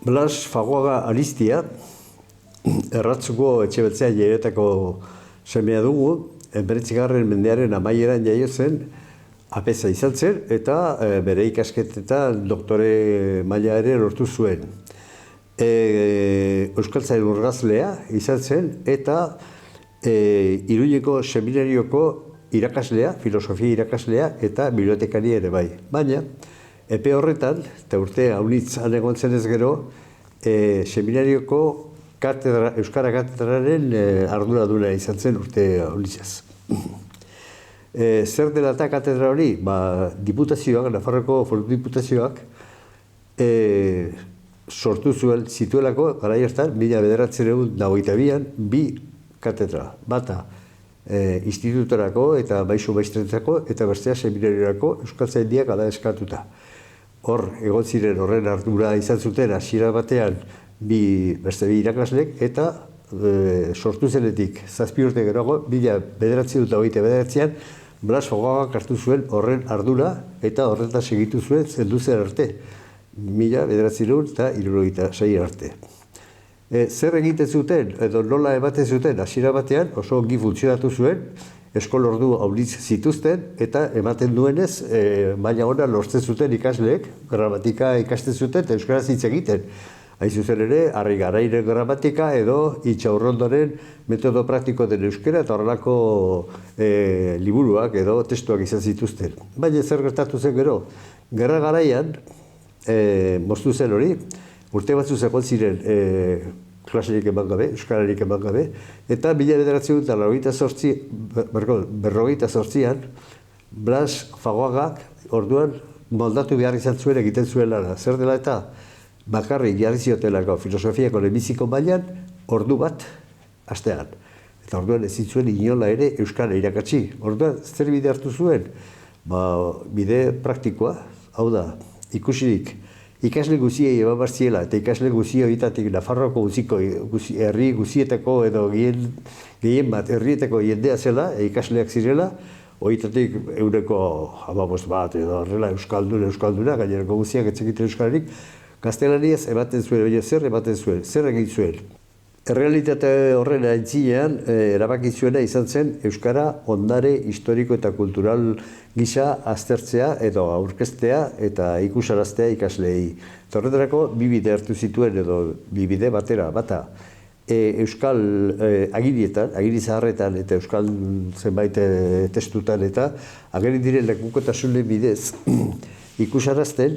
Blas Fagoaga Aristia, erratzuko etxebetzea jairetako semea dugu, 19. mendearen amaieran jaio zen, apeza izan zen, eta bere ikasketetan doktore maila ere lortu zuen. Euskaltzain urgazlea izan zen, eta Iruñeko seminarioko irakaslea, filosofia irakaslea, eta bibliotekari ere bai. Baina, epe horretan, eta urte haunitzan egon zenez gero, seminarioko Euskara Katedraren arduraduna izan zen urte haunitzaz. Zer dela eta katedra hori? Diputazioak, Nafarroko Foru Diputazioak, sortu zituelako, garai hartan, 1992an, bi katedra. Bata, institutorako eta baisu maistrentzako, eta bestea seminariorako euskaltzaindiak ala eskatuta. Hor, egon ziren horren ardura izan zuten hasiera batean beste bi irakaslek, eta sortu zenetik 7 urte geroago, 1929an, Blas Fagoagak hartu zuen horren ardura, eta horretan segitu zuen zendu zen arte, 1976 arte. Zer egiten zuten, edo nola ematen zuten, hasiera batean oso ongi funtzionatu zuen, eskolordu haunitz zituzten, eta ematen duenez, maila ona lortzen zuten ikasleek, gramatika ikasten zuten, eta euskaraz hitz egiten. Hain zuzen ere, Harri Garairen gramatika edo Itxaurrondoren metodo praktiko den euskera eta horrelako liburuak edo testuak izan zituzten. Baina zer gertatu zen gero, gerra garaian, moztu zen hori, urte batzu egon ziren klaserik eman gabe, euskararik eman gabe, eta 1948an, Blas Fagoagak orduan moldatu behar izan zuen egiten zuen lana. Zer dela eta bakarrik jarri ziotelako filosofiako lehenbiziko mailan ordu bat astean. Eta orduan ez zituen inola ere euskara irakatsi. Orduan zer bide hartu zuen? Bide praktikoa, hau da, ikusirik, ikasle guziei eman barziela, eta ikasle guzi horietatik Nafarroako herri guzietako edo gehien bat herrietako jendea zela, ikasleak zirela, horietatik 15 bat edo horrela euskalduna, gainerako guziak etzekiten euskararik, gaztelaniaz ematen zuen, baina zer ematen zuen, zer egin zuen. Errealitate horren aintzinean, erabaki zuena izan zen euskara ondare historiko eta kultural gisa aztertzea edo aurkeztea eta ikusaraztea ikasleei. Horretarako bi bide hartu zituen edo bi bide batera, bata euskal agirietan, agiri zaharretan eta euskal zenbait testutan eta ageri diren lekukotasunen bidez ikusarazten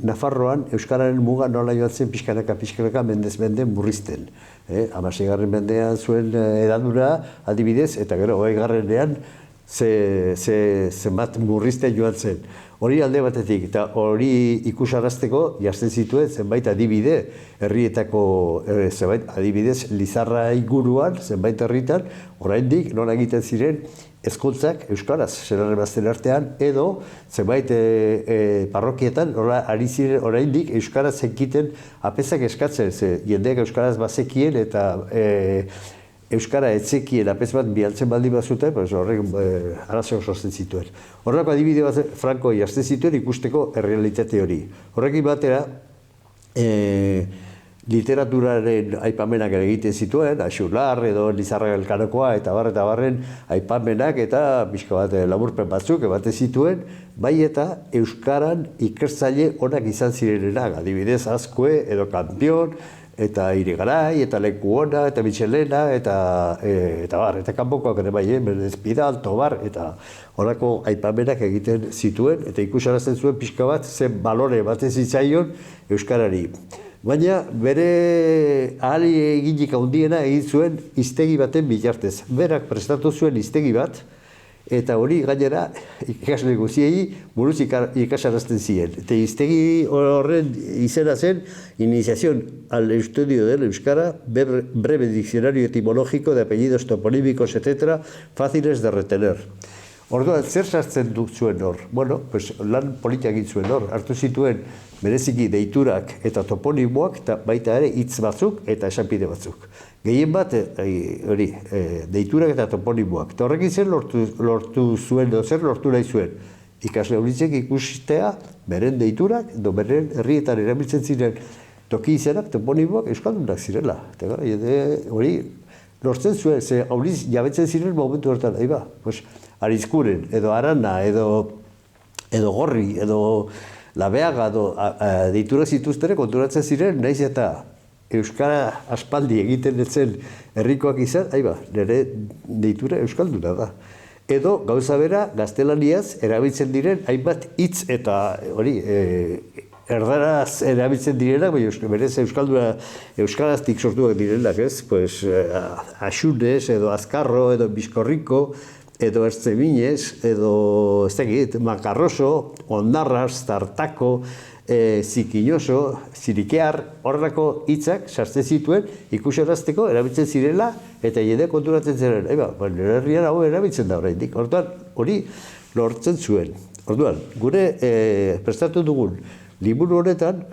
Nafarroan euskararen muga nola joan zen pixkanaka mendez mende murrizten. 16. mendean zuen edadura adibidez, eta gero 20. zenbat murrizten joan zen. Hori alde batetik, eta hori ikusarazteko jazten zituen zenbait adibide, herrietako zenbait adibidez Lizarra inguruan, zenbait herritan, oraindik nola egiten ziren hezkuntzak euskaraz, senarremazten artean, edo zenbait parrokietan ari ziren oraindik euskaraz ekiten apezak eskatzen, jendeak euskaraz bazekien eta euskara etzekien apez bat bialtzen baldin bazuten, horrek arazo sortzen zituen. Horreko adibide bat Franko jazten zituen ikusteko errealitate hori. Horrekin batera, literaturaren aipamenak egiten zituen, Axular edo Lizarra Elkanokoa eta barren aipamenak eta pixka bat laburpen batzuk ematen zituen, bai eta euskaran ikertzaile onak izan zirenenak, adibidez Azkue edo Kampion, eta Irigarai, eta Leku Ona, eta Michelena, eta kanpokoak ere bai, Menez Pidal, Tobar, eta horako aipamenak egiten zituen, eta ikusarazten zuen pixka bat, zen balore baten zitzaion euskarari. Baina bere ahali eginik handiena egin zuen hiztegi baten bitartez. Berak prestatu zuen hiztegi bat, eta hori gainera ikasle guziei buruz ikasarazten ziren. Eta hiztegi horren izena zen Iniciación al estudio del euskara, breve diccionario etimológico de apellidos toponímicos, etc., fáciles de retener. Orduan, zer sartzen zuen hor? Bueno, lan polita egin zuen hor. Hartu zituen bereziki deiturak eta toponimoak, eta baita ere hitz batzuk eta esanpide batzuk. Gehien bat, deiturak eta toponimoak. Eta horrekin zer lortu zuen, zer lortu nahi zuen. Ikasle horitzek ikustea, beren deiturak, edo beren herrietan erabiltzen ziren toki izenak, toponimoak euskaldunak zirela. Eta gara, hori lortzen zuen, ze auriz jabetzen ziren momentu hortan, pues, Arizkuren, edo Arana, edo Gorri, edo Labeaga, deitura zituztere konturatzen ziren, naiz eta euskara aspaldi egiten etzen herrikoak izan, nire deitura euskalduna da. Edo, gauza bera, gaztelaniaz erabiltzen diren, hainbat hitz eta hori, erdaraz erabiltzen direnak, berez euskaraztik sortuak direnak, ez? Pues, Axunez, edo Azkarro, edo Bizkorriko, edo Ertzebinez, edo, ez dakit, Makarroso, Ondarras, Tartako, Zikinoso, Zirikear, horrelako hitzak sartzen zituen ikusarazteko erabiltzen zirela eta jende konturatzen ziren. Nire herrian hau erabiltzen da oraindik. Orduan, hori lortzen zuen. Orduan, gure prestatu dugun liburu honetan,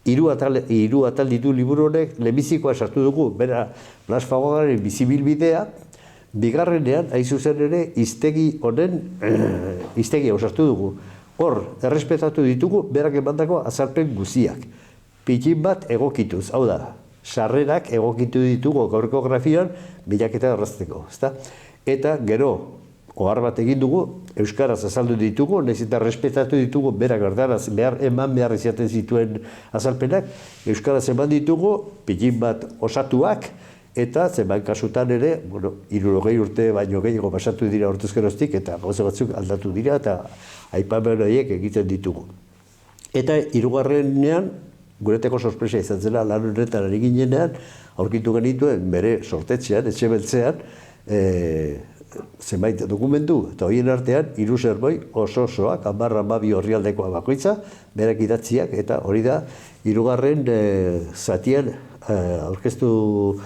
hiru atal ditu liburu honek, lehenbizikoa sartu dugu, bera Blas Fagogaren bizibilbidea, bigarrenean, hain zuzen ere, hiztegi honen, hiztegia osartu dugu. Hor, errespetatu ditugu, berak emandako azalpen guztiak. Pikin bat egokituz, hau da, sarrerak egokitu ditugu gaurko grafian, bilaketa errazteko, ezta? Eta gero, ohar bat egin dugu, euskaraz azaldu ditugu, nahiz eta errespetatu ditugu, berak erdaraz eman behar izaten zituen azalpenak, euskaraz eman ditugu, pikin bat osatuak, eta zenbait kasutan ere, 60 urte baino gehiago pasatu dira hortuz geroztik, eta gauza batzuk aldatu dira, eta aipamen horiek egiten ditugu. Eta hirugarrenean, gureteko sorpresa izan zela, lan honetan ari ginenean, aurkitu genituen bere sortetxean, etxe beltzean, zenbait dokumentu, eta horien artean, 3 zerboi oso-osoak, 10-12 orrialdekoa bakoitza, berak idatziak, eta hori da, hirugarren zatian aurkeztu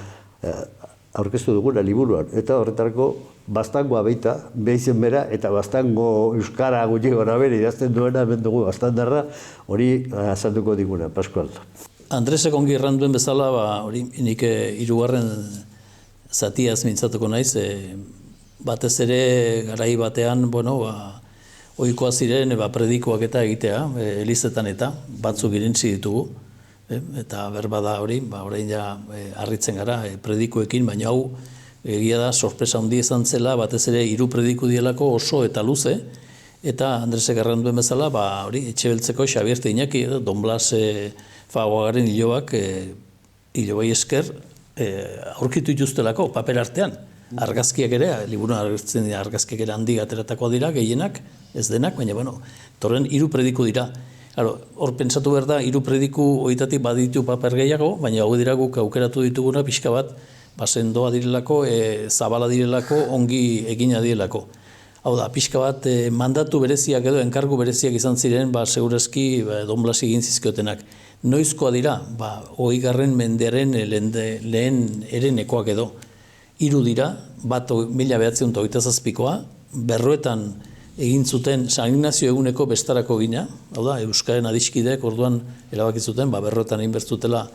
duguna liburuan, eta horretarako bastangoa baita, behizen bera, eta bastango euskara gutxi gora bere idazten duena, hemen dugu bastandarra, hori azalduko diguna, Pascual. Andresek ongi erranduen bezala, hori nik hirugarren zatiaz mintzatuko naiz, batez ere garai batean, ohikoa ziren predikoak eta egitea, elizetan eta batzuk irentzi ditugu, eta berbada hori, orain ja harritzen gara predikoekin, baina hau egia da sorpresa handi izan zela, batez ere 3 prediku dielako oso eta luze, eta Andresek erranduen bezala, hori Etxebeltzeko Xabier Iñaki, Don Blas Fagogaren hilobai esker, aurkitu dituztelako paper artean. Argazkiak ere, liburuan agertzen dira argazkiak ere handik ateratakoa dira, gehienak, ez denak, baina, torren 3 prediku dira. Hor pentsatu behar da, 3 prediku horietatik baditu paper gehiago, baina hau dira guk aukeratu dituguna pixka bat, sendoa direlako, zabala direlako, ongi egina direlako. Hau da, pixka bat mandatu bereziak edo enkargu bereziak izan ziren, segurazki Don Blas egin zizkiotenak. Noizkoa dira, 20. mendearen lehen erenekoak edo. 3 dira, bat 1927koa, Berroetan egin zuten San Ignacio eguneko bestarako gina, hau da, Euskaren adiskideek orduan erabakizuten, Berroetan egin bertzutela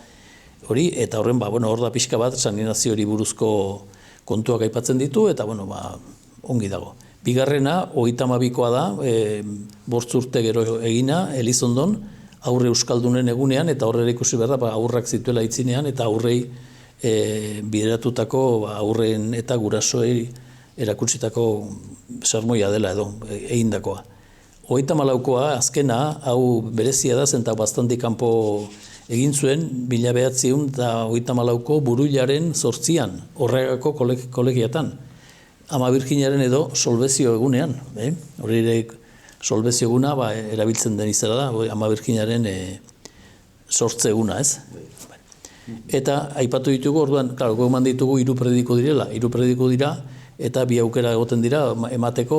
hori, eta horren, hor da pixka bat, San Ignacio hori buruzko kontuak aipatzen ditu, eta, ongi dago. Bigarrena, 32koa da, 5 urte gero egina, Elizondon, aurre euskaldunen egunean, eta horre ikusi behar da, aurrak zituela itzinean, eta aurrei bideratutako aurren eta gurasoei erakutsitako sermoia dela edo, egindakoa. 34koa, azkena, hau berezia da, zenta bastantik kanpo egin zuen, 1934ko Buruilaren 8an, horregako kolegiatan. Ama Birjinaren edo solbezio egunean. Hori ere solbezio eguna erabiltzen den izela da, Ama Birjinaren 8 eguna, ez? Eta aipatu ditugu, orduan, goman ditugu 3 prediku direla, 3 prediku dira, eta bi aukera egoten dira, emateko,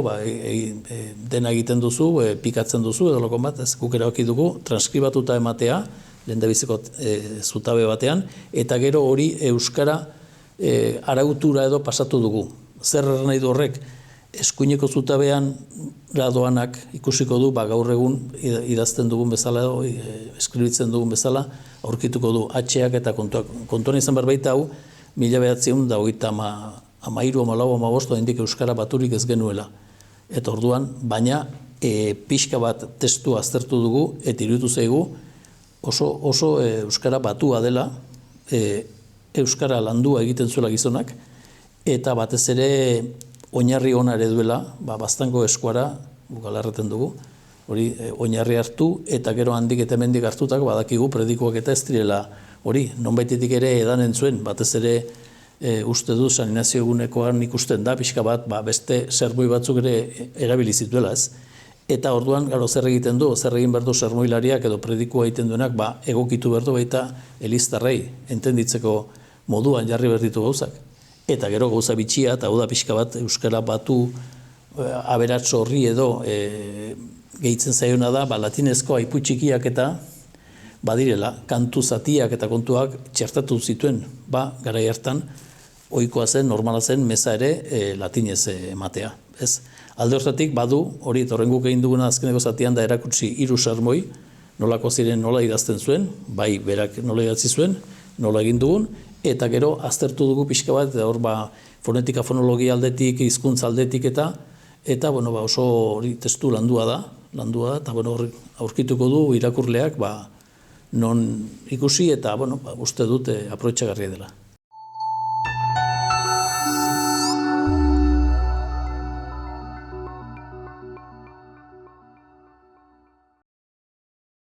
dena egiten duzu, pikatzen duzu, edo lokon bat, ez guk erabaki dugu, transkribatuta ematea, lehendabiziko zutabe batean, eta gero hori euskara arautura edo pasatu dugu. Zer nahi du horrek, eskuineko zutabean doanak ikusiko du, gaur egun idazten dugun bezala edo eskribitzen dugun bezala, aurkituko du H-ak eta kontuan izan berbaita hau, 1913-14 hendik euskara baturik ez genuela. Eta orduan, baina pixka bat testu aztertu dugu, eta iruditu zaigu, oso euskara batua dela, euskara landua egiten zuela gizonak, eta batez ere oinarri ona ere duela, baztango eskuara, bukalarreten dugu, hori oinarri hartu, eta gero handik eta hemendik hartutak badakigu predikoak eta ez direla hori, nonbaitetik ere edanen zuen, batez ere uste du San Inazio egunekoan ikusten da, pixka bat, beste sermoi batzuk ere erabili zituela ez. Eta orduan, gero zer egiten du, zer egin behar du sermoilariak edo predikoa egiten duenak, egokitu behar du baita eliztarrei, entenditzeko moduan jarri behar ditu gauzak. Eta gero gauza bitxia, eta hau da pixka bat euskara batu aberatso horri edo gehitzen zaiona da, latinezko aipu txikiak eta badirela, kantu zatiak eta kontuak txertatu zituen, garai hartan, ohikoa zen, normala zen, meza ere latinez ematea. Ez? Alde horretatik badu, hori torrenguk egin duguna azkeneko zatian da erakutsi 3 sermoi, nolako ziren nola idazten zuen, bai berak nola idatzi zuen, nola egin dugun, eta gero aztertu dugu pixka bat, eta hor fonetika fonologia aldetik, hizkuntza aldetik eta oso hori testu landua da, eta hor aurkituko du irakurleak non ikusi eta uste dute aprobetxagarria dela.